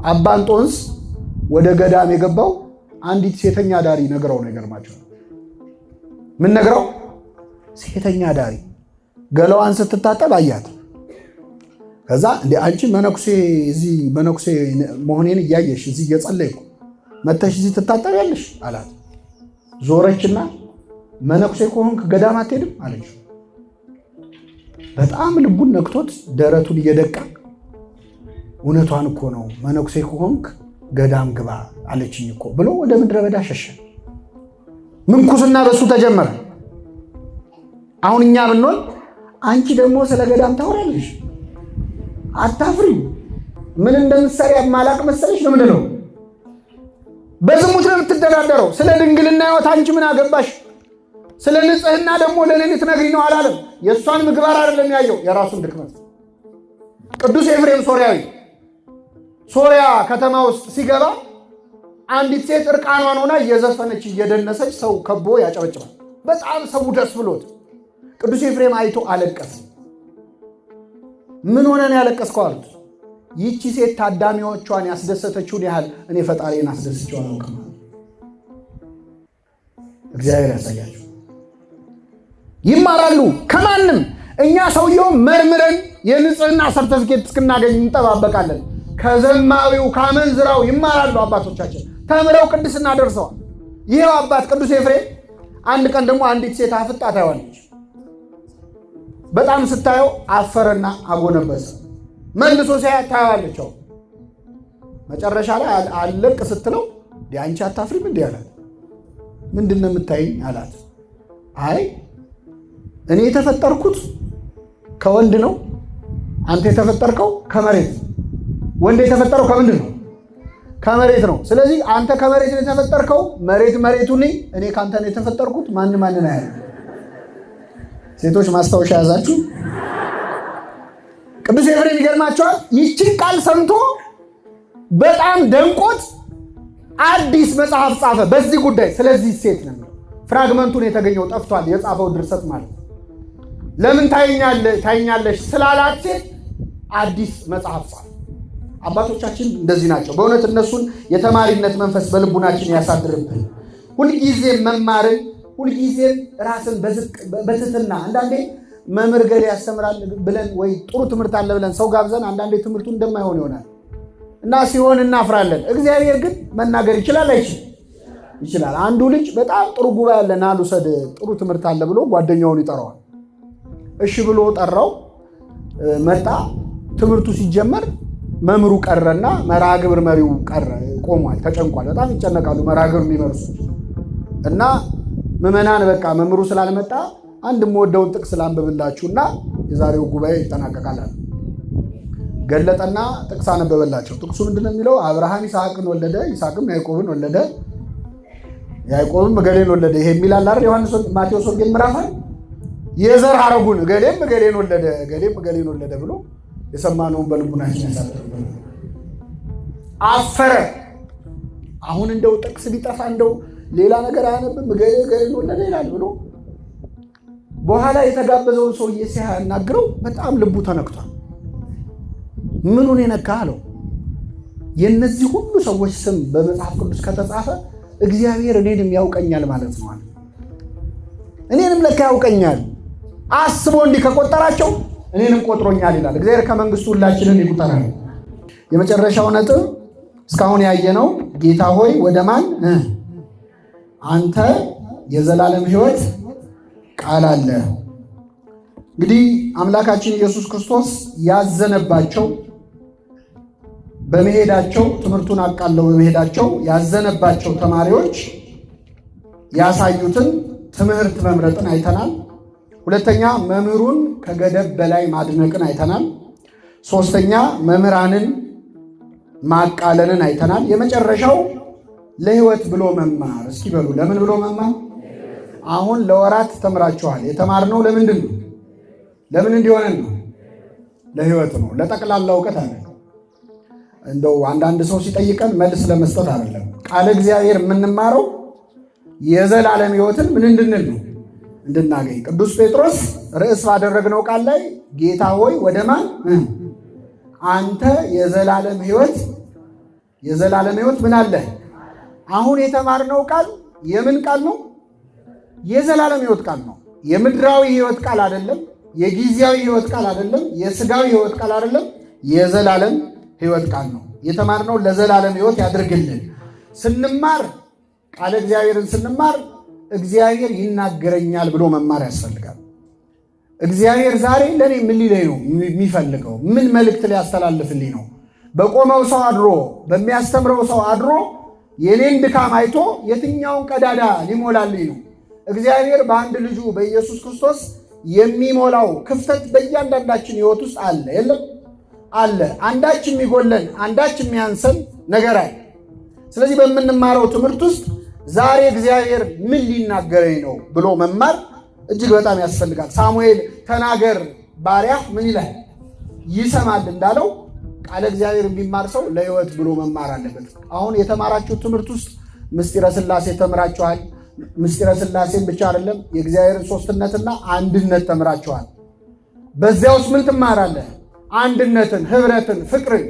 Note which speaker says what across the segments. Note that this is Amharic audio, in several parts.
Speaker 1: አባ እንጦንስ ወደ ገዳም የገባው አንዲት ሴተኛ ዳሪ ነግራው ነው። ይገርማችኋል። ምን ነግራው? ሴተኛ ዳሪ ገላዋን ስትታጠብ አያት። ከዛ እንደ አንቺ መነኩሴ እዚህ መነኩሴ መሆኔን እያየሽ እዚህ እየጸለይኩ መተሽ እዚህ ትታጠቢያለሽ አላት። ዞረችና መነኩሴ ከሆንክ ገዳም አትሄድም አለች። በጣም ልቡን ነክቶት ደረቱን እየደቃ እውነቷን እኮ ነው መነኩሴ ከሆንክ ገዳም ግባ አለችኝ እኮ ብሎ ወደ ምድረ በዳ ሸሸ። ምንኩስና በሱ ተጀመረ። አሁን እኛ ብንሆን አንቺ ደግሞ ስለ ገዳም ታወራለሽ አታፍሪ? ምን እንደምትሰሪ ማላቅ መሰለሽ ነው? ምንድነው? በዝሙት ነው የምትደራደረው። ስለ ድንግልና ሕይወት አንቺ ምን አገባሽ? ስለ ንጽህና ደግሞ ለኔ ልትነግሪኝ ነው አላለም። የእሷን ምግባር አይደለም ያየው፣ የራሱን ድክመት። ቅዱስ ኤፍሬም ሶርያዊ ሶርያ ከተማ ውስጥ ሲገባ አንዲት ሴት እርቃኗን ሆና እየዘፈነች እየደነሰች ሰው ከቦ ያጨበጭባል። በጣም ሰው ደስ ብሎት ቅዱስ ኤፍሬም አይቶ አለቀሰ። ምን ሆነን ያለቀስከው አሉት። ይቺ ሴት ታዳሚዎቿን ያስደሰተችውን ያህል እኔ ፈጣሪን አስደስቼው አላውቅም። እግዚአብሔር ያሳያችሁ። ይማራሉ ከማንም። እኛ ሰውየው መርምረን የንጽህና ሰርተፊኬት እስክናገኝ እንጠባበቃለን። ከዘማዊው ካመንዝራው ይማራሉ አባቶቻችን። ተምረው ቅድስና ደርሰዋል። ይሄው አባት ቅዱስ ኤፍሬም አንድ ቀን ደግሞ አንዲት ሴት አፍጣ ታየዋለች። በጣም ስታየው አፈረና አጎነበሰ። መልሶ ሲያያት ታየዋለች። መጨረሻ ላይ አለቅ ስትለው አንቺ አታፍሪም እንዲህ አላት። ምንድን ነው የምታይኝ አላት። አይ እኔ የተፈጠርኩት ከወንድ ነው፣ አንተ የተፈጠርከው ከመሬት። ወንድ የተፈጠረው ከምንድን ነው? ከመሬት ነው። ስለዚህ አንተ ከመሬት ነው የተፈጠርከው፣ መሬት መሬቱ ነኝ፣ እኔ ካንተ ነው የተፈጠርኩት። ማን አያለ። ሴቶች ማስታወሻ ያዛችሁ። ቅዱስ ኤፍሬም ይገርማቸዋል። ይችን ቃል ሰምቶ በጣም ደንቆት አዲስ መጽሐፍ ጻፈ በዚህ ጉዳይ። ስለዚህ ሴት ነው ፍራግመንቱን የተገኘው ጠፍቷል። የጻፈው ድርሰት ማለት ለምን ታይኛለሽ ስላላት ሴት አዲስ መጽሐፍ ጻፈ። አባቶቻችን እንደዚህ ናቸው። በእውነት እነሱን የተማሪነት መንፈስ በልቡናችን ያሳድርብን። ሁልጊዜም መማርን፣ ሁልጊዜም ራስን በትህትና አንዳንዴ መምህር ገሌ ያስተምራል ብለን ወይ ጥሩ ትምህርት አለ ብለን ሰው ጋብዘን አንዳንዴ ትምህርቱ እንደማይሆን ይሆናል እና ሲሆን እናፍራለን። እግዚአብሔር ግን መናገር ይችላል አይችልም? ይችላል። አንዱ ልጅ በጣም ጥሩ ጉባኤ አለ ና ልውሰድ ጥሩ ትምህርት አለ ብሎ ጓደኛውን ይጠራዋል። እሺ ብሎ ጠራው። መጣ። ትምህርቱ ሲጀመር መምህሩ ቀረና መርሃ ግብር መሪው ቀረ፣ ቆሟል፣ ተጨንቋል። በጣም ይጨነቃሉ መርሃ ግብር የሚመርሱ እና ምዕመናን በቃ መምህሩ ስላልመጣ አንድ የምወደውን ጥቅስ ላንብብላችሁና የዛሬው ጉባኤ ይጠናቀቃል። ገለጠና ጥቅስ አነበበላቸው። ጥቅሱ ምንድነው የሚለው? አብርሃም ይስሐቅን ወለደ፣ ይስሐቅም ያዕቆብን ወለደ፣ ያዕቆብም እገሌን ወለደ። ይሄ የሚላል አይደል? ዮሐንስ ማቴዎስ ወንጌል ምዕራፍ የዘር ሐረጉን እገሌም እገሌን ወለደ፣ እገሌም እገሌን ወለደ ብሎ የሰማነውን በልቡናችን ያሳድርብን። አፈረ። አሁን እንደው ጥቅስ ቢጠፋ እንደው ሌላ ነገር አያነብም፣ እገሌ እገሌን ወለደ ይላል ብሎ በኋላ የተጋበዘውን ሰውዬ ሲያናግረው በጣም ልቡ ተነክቷል። ምኑን የነካ አለው? የነዚህ ሁሉ ሰዎች ስም በመጽሐፍ ቅዱስ ከተጻፈ እግዚአብሔር እኔንም ያውቀኛል ማለት ነው። እኔንም ለካ ያውቀኛል አስቦ እንዲህ ከቆጠራቸው እኔንም ቆጥሮኛል ይላል። እግዚአብሔር ከመንግስቱ ሁላችንን ይቁጠራል። የመጨረሻው ነጥብ እስካሁን ያየነው ጌታ ሆይ ወደ ማን አንተ የዘላለም ሕይወት ቃል አለ። እንግዲህ አምላካችን ኢየሱስ ክርስቶስ ያዘነባቸው በመሄዳቸው ትምህርቱን አቃለው በመሄዳቸው ያዘነባቸው ተማሪዎች ያሳዩትን ትምህርት መምረጥን አይተናል። ሁለተኛ መምህሩን ከገደብ በላይ ማድነቅን አይተናል። ሶስተኛ መምህራንን ማቃለልን አይተናል። የመጨረሻው ለሕይወት ብሎ መማር። እስኪ በሉ ለምን ብሎ መማር? አሁን ለወራት ተምራችኋል። የተማርነው ለምንድን ነው? ለምን እንዲሆነን ነው? ለሕይወት ነው። ለጠቅላላ እውቀት አይደለም። እንደው አንዳንድ ሰው ሲጠይቀን መልስ ለመስጠት አይደለም። ቃለ እግዚአብሔር የምንማረው የዘላለም ሕይወትን ምን እንድንል ነው? እንድናገኝ። ቅዱስ ጴጥሮስ ርዕስ ባደረግነው ቃል ላይ ጌታ ሆይ ወደ ማን አንተ የዘላለም ሕይወት የዘላለም ሕይወት ምን አለ? አሁን የተማርነው ቃል የምን ቃል ነው? የዘላለም ሕይወት ቃል ነው። የምድራዊ ሕይወት ቃል አይደለም። የጊዜያዊ ሕይወት ቃል አይደለም። የሥጋዊ ሕይወት ቃል አይደለም። የዘላለም ሕይወት ቃል ነው። የተማርነው ለዘላለም ሕይወት ያድርግልን። ስንማር ቃለ እግዚአብሔርን ስንማር እግዚአብሔር ይናገረኛል ብሎ መማር ያስፈልጋል። እግዚአብሔር ዛሬ ለእኔ ምን ሊለኝ ነው የሚፈልገው? ምን መልእክት ሊያስተላልፍልኝ ነው? በቆመው ሰው አድሮ በሚያስተምረው ሰው አድሮ የኔን ድካም አይቶ የትኛውን ቀዳዳ ሊሞላልኝ ነው? እግዚአብሔር በአንድ ልጁ በኢየሱስ ክርስቶስ የሚሞላው ክፍተት በእያንዳንዳችን ሕይወት ውስጥ አለ የለም? አለ። አንዳች የሚጎለን አንዳች የሚያንሰን ነገር አለ። ስለዚህ በምንማረው ትምህርት ውስጥ ዛሬ እግዚአብሔር ምን ሊናገረኝ ነው ብሎ መማር እጅግ በጣም ያስፈልጋል። ሳሙኤል ተናገር ባሪያህ ምን ይላል ይሰማል እንዳለው ቃለ እግዚአብሔር የሚማር ሰው ለሕይወት ብሎ መማር አለበት። አሁን የተማራችሁ ትምህርት ውስጥ ምስጢረ ሥላሴ ተምራችኋል። ምስጢረ ሥላሴን ብቻ አይደለም የእግዚአብሔርን ሦስትነትና አንድነት ተምራችኋል። በዚያ ውስጥ ምን ትማራለህ? አንድነትን፣ ኅብረትን፣ ፍቅርን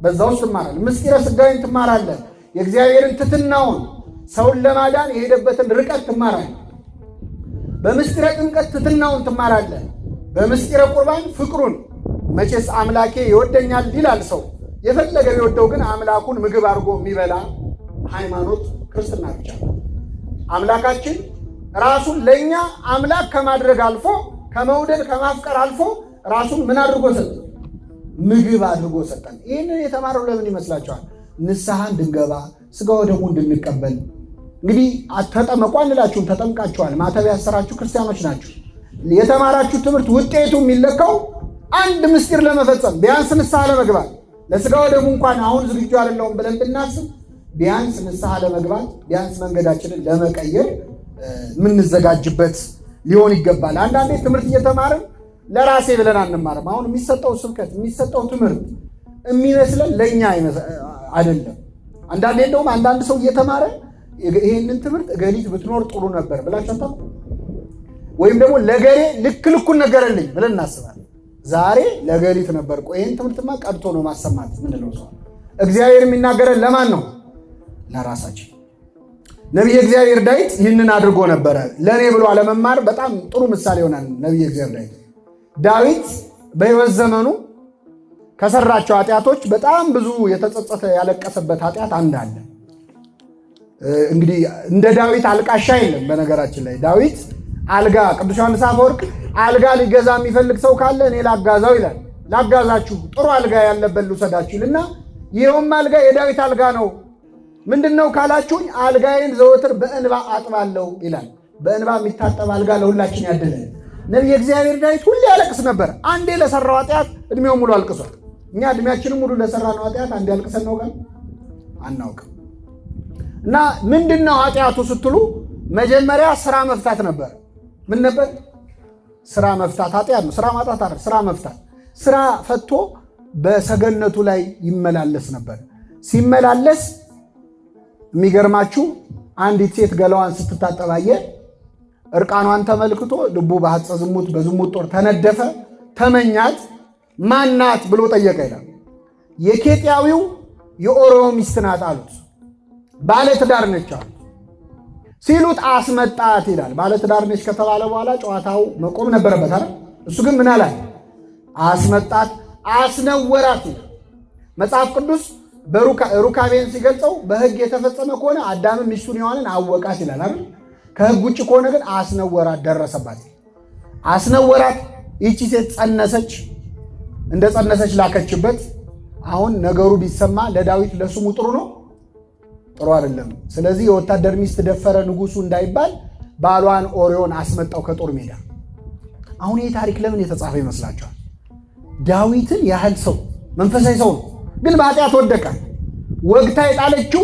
Speaker 1: በዛ ውስጥ ትማራለህ። ምስጢረ ሥጋዌን ትማራለህ። የእግዚአብሔርን ትሕትናውን ሰውን ለማዳን የሄደበትን ርቀት ትማራለህ። በምስጢረ ጥምቀት ትሕትናውን ትማራለህ። በምስጢረ ቁርባን ፍቅሩን መቼስ አምላኬ ይወደኛል ይላል ሰው። የፈለገ ቢወደው ግን አምላኩን ምግብ አድርጎ የሚበላ ሃይማኖት ክርስትና ብቻ ነው። አምላካችን ራሱን ለእኛ አምላክ ከማድረግ አልፎ ከመውደድ ከማፍቀር አልፎ ራሱን ምን አድርጎ ሰጠን? ምግብ አድርጎ ሰጠን። ይህንን የተማረው ለምን ይመስላችኋል? ንስሐ እንድንገባ ሥጋ ወደሙ እንድንቀበል። እንግዲህ ተጠመቁ አንላችሁም፣ ተጠምቃችኋል። ማተብ ያሰራችሁ ክርስቲያኖች ናችሁ። የተማራችሁ ትምህርት ውጤቱ የሚለካው አንድ ምስጢር ለመፈጸም ቢያንስ ንስሐ ለመግባት ለሥጋ ወደሙ እንኳን አሁን ዝግጁ አይደለሁም ብለን ብናስብ ቢያንስ ንስሐ ለመግባት ቢያንስ መንገዳችንን ለመቀየር የምንዘጋጅበት ሊሆን ይገባል። አንዳንዴ ትምህርት እየተማርን ለራሴ ብለን አንማርም። አሁን የሚሰጠው ስብከት የሚሰጠው ትምህርት የሚመስለን ለእኛ አይደለም። አንዳንዴ እንደውም አንዳንድ ሰው እየተማረ ይህንን ትምህርት እገሊት ብትኖር ጥሩ ነበር ብላችሁ ወይም ደግሞ ለገሌ ልክ ልኩን ነገረልኝ ብለን እናስባለን። ዛሬ ለገሊት ነበር። ይህን ትምህርትማ ቀድቶ ነው ማሰማት ምንለው ሰው። እግዚአብሔር የሚናገረን ለማን ነው? ለራሳችን። ነቢየ እግዚአብሔር ዳዊት ይህንን አድርጎ ነበረ። ለእኔ ብሎ አለመማር በጣም ጥሩ ምሳሌ ይሆናል። ነቢየ እግዚአብሔር ዳዊት በሕይወት ዘመኑ ከሰራቸው ኃጢአቶች በጣም ብዙ የተጸጸተ ያለቀሰበት ኃጢአት አንድ አለ። እንግዲህ እንደ ዳዊት አልቃሻ የለም። በነገራችን ላይ ዳዊት አልጋ ቅዱስ ዮሐንስ አፈወርቅ አልጋ ሊገዛ የሚፈልግ ሰው ካለ እኔ ላጋዛው ይላል። ላጋዛችሁ ጥሩ አልጋ ያለበት ልውሰዳችሁ ይልና ይኸውም አልጋ የዳዊት አልጋ ነው። ምንድን ነው ካላችሁኝ አልጋዬን ዘወትር በእንባ አጥባለሁ ይላል። በእንባ የሚታጠብ አልጋ ለሁላችን ያድለን። ነቢየ እግዚአብሔር ዳዊት ሁሌ ያለቅስ ነበር። አንዴ ለሰራው ኃጢአት እድሜው ሙሉ አልቅሷል። እኛ እድሜያችንም ሙሉ ለሰራነው ኃጢአት አንዴ አልቅሰን ነው ጋር አናውቅም። እና ምንድን ነው ኃጢአቱ ስትሉ መጀመሪያ ስራ መፍታት ነበር። ምን ነበር? ስራ መፍታት ኃጢአት ነው። ስራ ማጣት አይደል፣ ስራ መፍታት። ስራ ፈቶ በሰገነቱ ላይ ይመላለስ ነበር። ሲመላለስ የሚገርማችሁ አንዲት ሴት ገላዋን ስትታጠባየ እርቃኗን ተመልክቶ ልቡ በሐፀ ዝሙት በዝሙት ጦር ተነደፈ፣ ተመኛት። ማናት ብሎ ጠየቀ ይላል። የኬጢያዊው የኦሪዮ ሚስት ናት አሉት። ባለትዳር ነች አሉት። ሲሉት አስመጣት ይላል። ባለትዳር ነች ከተባለ በኋላ ጨዋታው መቆም ነበረበት አይደል? እሱ ግን ምን አለ? አስመጣት፣ አስነወራት ይላል መጽሐፍ ቅዱስ። ሩካቤን ሲገልጸው በሕግ የተፈጸመ ከሆነ አዳምም ሚስቱን ሔዋንን አወቃት ይላል አይደል? ከሕግ ውጭ ከሆነ ግን አስነወራት፣ ደረሰባት። አስነወራት። ይቺ ሴት ጸነሰች። እንደ ጸነሰች ላከችበት። አሁን ነገሩ ቢሰማ ለዳዊት ለስሙ ጥሩ ነው? ጥሩ አይደለም። ስለዚህ የወታደር ሚስት ደፈረ ንጉሱ እንዳይባል ባሏን ኦሪዮን አስመጣው ከጦር ሜዳ። አሁን ይህ ታሪክ ለምን የተጻፈ ይመስላችኋል? ዳዊትን ያህል ሰው መንፈሳዊ ሰው ነው፣ ግን በኃጢአት ወደቀ። ወግታ የጣለችው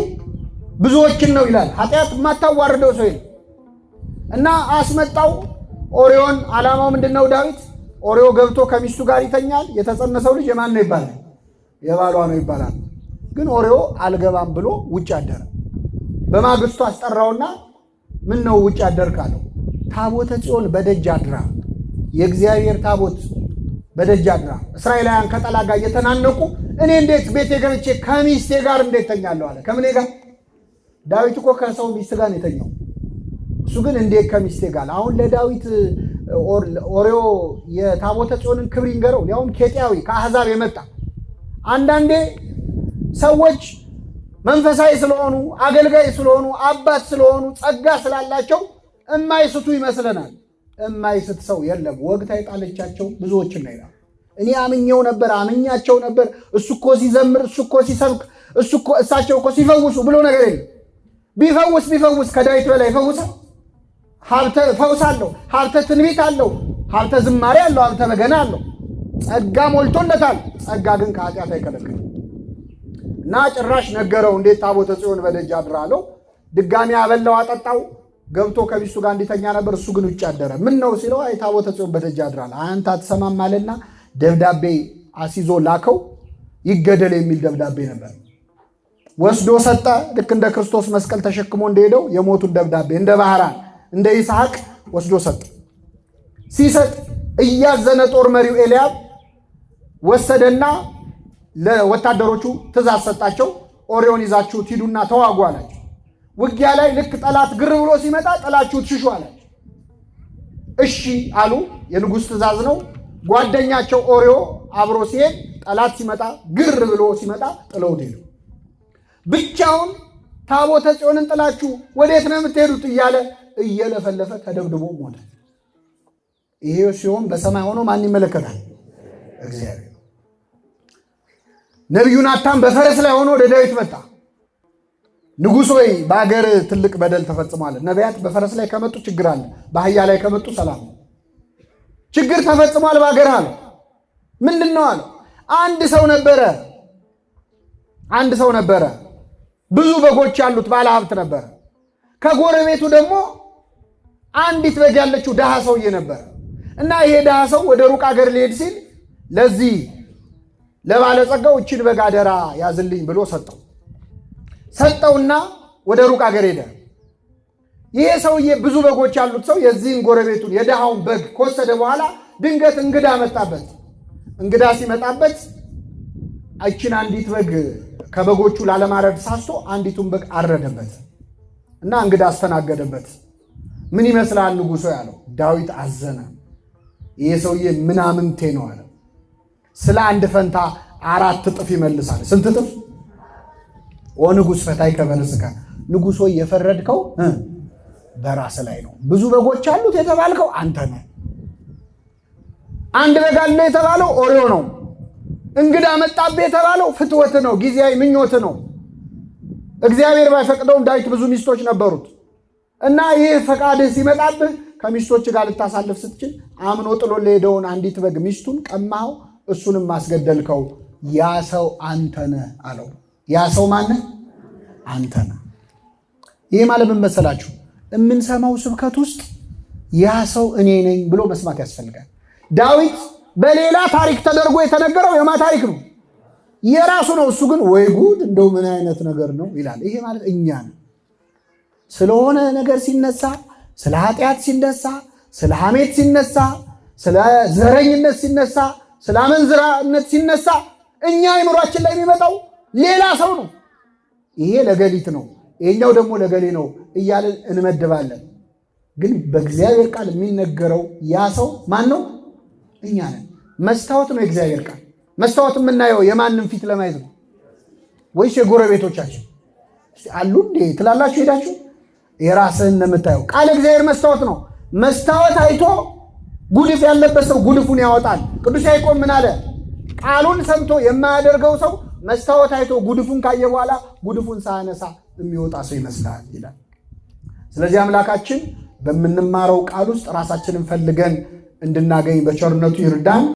Speaker 1: ብዙዎችን ነው ይላል። ኃጢአት የማታዋርደው ሰው የለም። እና አስመጣው ኦሪዮን። ዓላማው ምንድነው? ዳዊት ኦሪዮ ገብቶ ከሚስቱ ጋር ይተኛል። የተጸነሰው ልጅ የማን ነው ይባላል? የባሏ ነው ይባላል። ግን ኦሪዮ አልገባም ብሎ ውጭ አደረ። በማግስቱ አስጠራውና ምን ነው ውጭ አደርክ አለው። ታቦተ ጽዮን በደጅ አድራ፣ የእግዚአብሔር ታቦት በደጅ አድራ። እስራኤላውያን ከጠላት ጋር እየተናነቁ እኔ እንዴት ቤቴ ገብቼ ከሚስቴ ጋር እንዴት ተኛለሁ አለ። ከምኔ ጋር? ዳዊት እኮ ከሰው ሚስት ጋር ነው የተኛው። እሱ ግን እንዴት ከሚስቴ ጋር? አሁን ለዳዊት ኦርዮ የታቦተ ጽዮንን ክብር ይንገረው፣ ያውም ኬጢያዊ ከአሕዛብ የመጣ። አንዳንዴ ሰዎች መንፈሳዊ ስለሆኑ አገልጋይ ስለሆኑ አባት ስለሆኑ ጸጋ ስላላቸው እማይስቱ ይመስለናል። እማይስት ሰው የለም። ወግታ የጣለቻቸው ብዙዎችን ነው ይላል። እኔ አምኜው ነበር አምኛቸው ነበር፣ እሱ እኮ ሲዘምር፣ እሱ እኮ ሲሰብክ፣ እሳቸው እኮ ሲፈውሱ ብሎ ነገር የለም። ቢፈውስ ከዳዊት በላይ ይፈውሳል። ሀብተ ፈውስ አለው፣ ሀብተ ትንቢት አለው፣ ሀብተ ዝማሬ አለው፣ ሀብተ በገና አለው። ጸጋ ሞልቶለታል። ጸጋ ግን ከኃጢአት አይከለክልም። እና ጭራሽ ነገረው፣ እንዴት ታቦተ ጽዮን በደጅ አድራለሁ። ድጋሚ አበላው፣ አጠጣው። ገብቶ ከሚስቱ ጋር እንዲተኛ ነበር። እሱ ግን ውጭ አደረ። ምን ነው ሲለው፣ አይ ታቦተ ጽዮን በደጅ አድራል፣ አንተ አትሰማም አለና ደብዳቤ አስይዞ ላከው። ይገደል የሚል ደብዳቤ ነበር። ወስዶ ሰጠ። ልክ እንደ ክርስቶስ መስቀል ተሸክሞ እንደሄደው የሞቱን ደብዳቤ እንደ ባህራን እንደ ይስሐቅ ወስዶ ሰጠ። ሲሰጥ እያዘነ ጦር መሪው ኤልያብ ወሰደና ለወታደሮቹ ትእዛዝ ሰጣቸው። ኦርዮን ይዛችሁት ሂዱና ተዋጉ አላቸው። ውጊያ ላይ ልክ ጠላት ግር ብሎ ሲመጣ ጥላችሁት ሽሹ አላቸው። እሺ አሉ። የንጉሥ ትእዛዝ ነው። ጓደኛቸው ኦርዮ አብሮ ሲሄድ ጠላት ሲመጣ ግር ብሎ ሲመጣ ጥለውት ሄዱ። ብቻውን ታቦተ ጽዮንን ጥላችሁ ወዴት ነው የምትሄዱት እያለ እየለፈለፈ ተደብድቦ ሞተ። ይሄ ሲሆን በሰማይ ሆኖ ማን ይመለከታል? እግዚአብሔር። ነቢዩ ናታን በፈረስ ላይ ሆኖ ወደ ዳዊት መጣ። ንጉሥ ሆይ በአገር ትልቅ በደል ተፈጽሟል። ነቢያት በፈረስ ላይ ከመጡ ችግር አለ፣ በአህያ ላይ ከመጡ ሰላም ነው። ችግር ተፈጽሟል በአገር አለ። ምንድን ነው አለው? አንድ ሰው ነበረ፣ ብዙ በጎች ያሉት ባለ ሀብት ነበረ። ከጎረቤቱ ደግሞ አንዲት በግ ያለችው ድሃ ሰውዬ ነበረ። እና ይሄ ድሃ ሰው ወደ ሩቅ አገር ሊሄድ ሲል ለዚህ ለባለጸጋው እችን በግ አደራ ያዝልኝ ብሎ ሰጠውና ወደ ሩቅ አገር ሄደ። ይሄ ሰውዬ ብዙ በጎች ያሉት ሰው የዚህን ጎረቤቱን የድሃውን በግ ከወሰደ በኋላ ድንገት እንግዳ መጣበት። እንግዳ ሲመጣበት እችን አንዲት በግ ከበጎቹ ላለማረድ ሳስቶ አንዲቱን በግ አረደበት እና እንግዳ አስተናገደበት። ምን ይመስላል ንጉሶ ያለው? ዳዊት አዘነ። ይሄ ሰውዬ ምናምንቴ ነው አለ። ስለ አንድ ፈንታ 4 እጥፍ ይመልሳል። ስንት እጥፍ? ወንጉስ ፈታይ ከበርስከ፣ ንጉሶ የፈረድከው በራስ ላይ ነው። ብዙ በጎች አሉት የተባልከው አንተ ነህ። አንድ በግ አለ የተባለው ኦርዮ ነው። እንግዳ መጣብህ የተባለው ፍትወት ነው፣ ጊዜያዊ ምኞት ነው። እግዚአብሔር ባይፈቅደውም ዳዊት ብዙ ሚስቶች ነበሩት እና ይህ ፈቃድህ ሲመጣብህ ከሚስቶች ጋር ልታሳልፍ ስትችል አምኖ ጥሎ ለሄደውን አንዲት በግ ሚስቱን ቀማኸው፣ እሱንም አስገደልከው። ያ ሰው አንተ ነህ አለው። ያ ሰው ማነህ? አንተ ነህ። ይሄ ማለት ምን መሰላችሁ? የምንሰማው ስብከት ውስጥ ያ ሰው እኔ ነኝ ብሎ መስማት ያስፈልጋል። ዳዊት በሌላ ታሪክ ተደርጎ የተነገረው የማ ታሪክ ነው? የራሱ ነው። እሱ ግን ወይ ጉድ እንደው ምን አይነት ነገር ነው ይላል። ይሄ ማለት እኛ ነን። ስለሆነ ነገር ሲነሳ፣ ስለ ኃጢአት ሲነሳ፣ ስለ ሐሜት ሲነሳ፣ ስለ ዘረኝነት ሲነሳ፣ ስለ አመንዝራነት ሲነሳ እኛ አይምሯችን ላይ የሚመጣው ሌላ ሰው ነው። ይሄ ለገሊት ነው፣ ይሄኛው ደግሞ ለገሌ ነው እያልን እንመድባለን። ግን በእግዚአብሔር ቃል የሚነገረው ያ ሰው ማን ነው? እኛ ነን። መስታወት ነው የእግዚአብሔር ቃል። መስታወት የምናየው የማንም ፊት ለማየት ነው ወይስ የጎረቤቶቻችን አሉ እንዴ ትላላችሁ? ሄዳችሁ የራስህን ነው የምታየው። ቃል እግዚአብሔር መስታወት ነው። መስታወት አይቶ ጉድፍ ያለበት ሰው ጉድፉን ያወጣል። ቅዱስ ያዕቆብ ምን አለ? ቃሉን ሰምቶ የማያደርገው ሰው መስታወት አይቶ ጉድፉን ካየ በኋላ ጉድፉን ሳያነሳ የሚወጣ ሰው ይመስላል ይላል። ስለዚህ አምላካችን በምንማረው ቃል ውስጥ ራሳችንን ፈልገን እንድናገኝ በቸርነቱ ይርዳን።